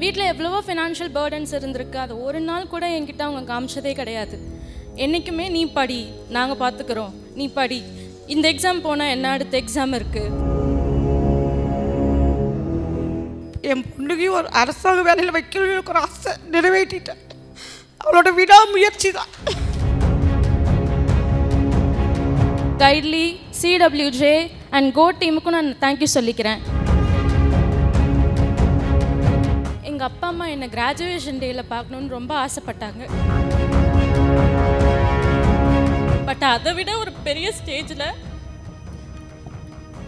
வீட்டில் எவ்வளவோ financial burdens இருந்திருக்கு. அது ஒரு நாள் கூட என்கிட்ட அவங்க காமிச்சதே கிடையாது. என்றைக்குமே நீ படி, நாங்கள் பார்த்துக்குறோம், நீ படி, இந்த எக்ஸாம் போனால் என்ன, அடுத்த எக்ஸாம் இருக்குது. என் பொண்ணுக்கு ஒரு அரசாங்க வேலையில் வைக்கணும்னு ஒரு ஆசை நிறைவேற்றிட்டேன். அவளோட விடாமுயற்சி தான். கைட்லி, சிடபிள்யூஜே அண்ட் கோ டீமுக்கும் நான் தேங்க்யூ சொல்லிக்கிறேன். எங்கள் அப்பா அம்மா என்னை கிராஜுவேஷன் டேயில் பார்க்கணுன்னு ரொம்ப ஆசைப்பட்டாங்க. பட் அதை விட ஒரு பெரிய ஸ்டேஜில்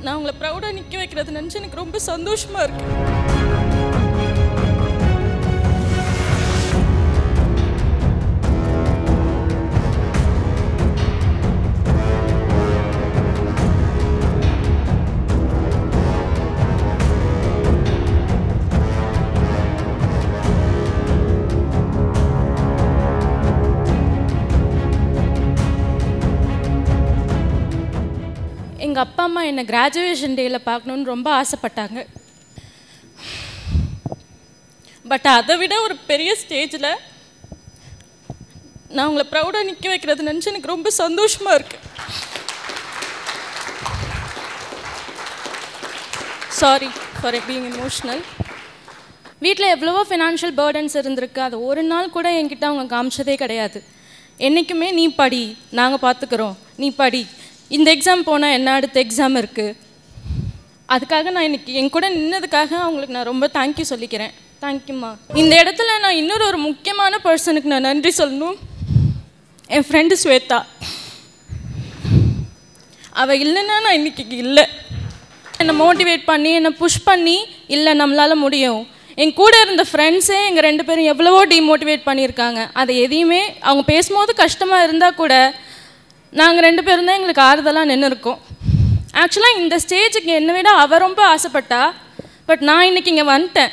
நான் உங்களை ப்ரௌடாக நிற்க வைக்கிறது நினச்சி எனக்கு ரொம்ப சந்தோஷமாக இருக்குது. எங்கள் அப்பா அம்மா என்னை கிராஜுவேஷன் டேயில் பார்க்கணுன்னு ரொம்ப ஆசைப்பட்டாங்க. பட் அதை விட ஒரு பெரிய ஸ்டேஜில் நான் உங்களை ப்ரௌடாக நிற்க வைக்கிறது நினச்சி எனக்கு ரொம்ப சந்தோஷமாக இருக்குது. Sorry for being emotional. வீட்டில் எவ்வளவோ ஃபினான்ஷியல் பேர்டன்ஸ் இருந்திருக்கு. அது ஒரு நாள் கூட என்கிட்ட அவங்க காமிச்சதே கிடையாது. என்றைக்குமே நீ படி, நாங்கள் பார்த்துக்குறோம், நீ படி, இந்த எக்ஸாம் போனால் என்ன, அடுத்த எக்ஸாம் இருக்குது. அதுக்காக நான் இன்றைக்கி என் கூட நின்னதுக்காக அவங்களுக்கு நான் ரொம்ப தேங்க்யூ சொல்லிக்கிறேன். தேங்க்யூம்மா. இந்த இடத்துல நான் இன்னொரு முக்கியமான பர்சனுக்கு நான் நன்றி சொல்லணும். என் ஃப்ரெண்டு ஸ்வேதா. அவள் இல்லைன்னா நான் இன்றைக்கி இல்லை. என்னை மோட்டிவேட் பண்ணி, என்னை புஷ் பண்ணி, இல்லை நம்மளால் முடியும். என் கூட இருந்த ஃப்ரெண்ட்ஸே எங்கள் 2 பேரும் எவ்வளவோ டிமோட்டிவேட் பண்ணியிருக்காங்க. அதை எதையுமே அவங்க பேசும்போது கஷ்டமாக இருந்தால் கூட நாங்கள் 2 பேரும் தான் எங்களுக்கு ஆறுதலாக நின்று இருக்கோம். ஆக்சுவலாக இந்த ஸ்டேஜுக்கு என்னை விட அவள் ரொம்ப ஆசைப்பட்டா. பட் நான் இன்றைக்கி இங்கே வந்துட்டேன்.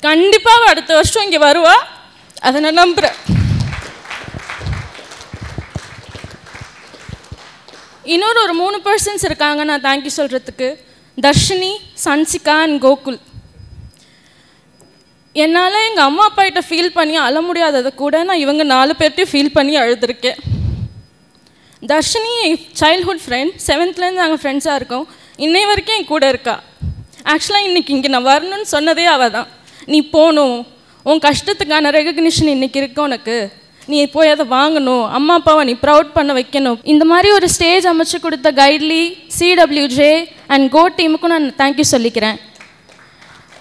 கண்டிப்பாக அவள் அடுத்த வருஷம் இங்கே வருவா, அதை நான் நம்புகிறேன். இன்னொரு 3 பர்சன்ஸ் இருக்காங்க நான் தேங்க்யூ சொல்கிறதுக்கு. தர்ஷினி, சன்சிகா அண்ட் கோகுல். என்னால் எங்கள் அம்மா அப்பாகிட்ட ஃபீல் பண்ணி அழ முடியாததை கூட நான் இவங்க 4 பேர்ட்டையும் ஃபீல் பண்ணி அழுதுருக்கேன். தர்ஷினி என் சைல்ட்ஹுட் ஃப்ரெண்ட். 7th நாங்கள் ஃப்ரெண்ட்ஸாக இருக்கோம். இன்னை வரைக்கும் என் கூட இருக்கா. ஆக்சுவலாக இன்றைக்கி இங்கே நான் வரணும்னு சொன்னதே அவள் தான். நீ போகணும், உன் கஷ்டத்துக்கான ரெகக்னிஷன் இன்றைக்கி இருக்கு உனக்கு, நீ போய் அதை வாங்கணும், அம்மா அப்பாவை நீ ப்ரௌட் பண்ண வைக்கணும். இந்த மாதிரி ஒரு ஸ்டேஜ் அமைச்சு கொடுத்த கைட்லி, சிடபிள்யூஜே அண்ட் கோ டீமுக்கும் நான் தேங்க்யூ சொல்லிக்கிறேன்.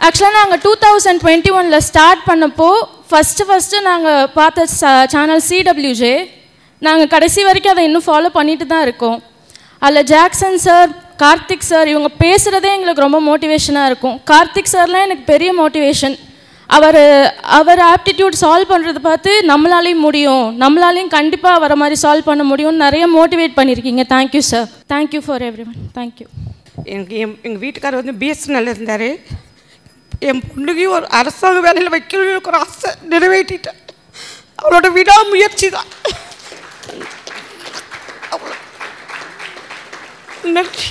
ஆக்சுவலாக நாங்கள் 2021 ஸ்டார்ட் பண்ணப்போ ஃபஸ்ட்டு நாங்கள் பார்த்த சேனல் சிடபிள்யூஜே. நாங்கள் கடைசி வரைக்கும் அதை இன்னும் ஃபாலோ பண்ணிட்டு தான் இருக்கோம். அதில் ஜாக்சன் சார், கார்த்திக் சார் இவங்க பேசுகிறதே எங்களுக்கு ரொம்ப மோட்டிவேஷனாக இருக்கும். கார்த்திக் சார்லாம் எனக்கு பெரிய மோட்டிவேஷன். அவர் ஆப்டிடியூட் சால்வ் பண்ணுறது பார்த்து நம்மளாலையும் முடியும், நம்மளாலையும் கண்டிப்பாக வர மாதிரி சால்வ் பண்ண முடியும்னு நிறைய மோட்டிவேட் பண்ணியிருக்கீங்க. Thank you sir. Thank you for every one. Thank you. எங்கள் வீட்டுக்காரர் வந்து பிஎஸ்என்எல் இருந்தார். என் பொண்ணுக்கு ஒரு அரசாங்க வேலையில் வைக்கணும்னு ஒரு ஆசை நிறைவேற்றிட்டேன். அவளோட விடாமுயற்சி தான். நன்றி.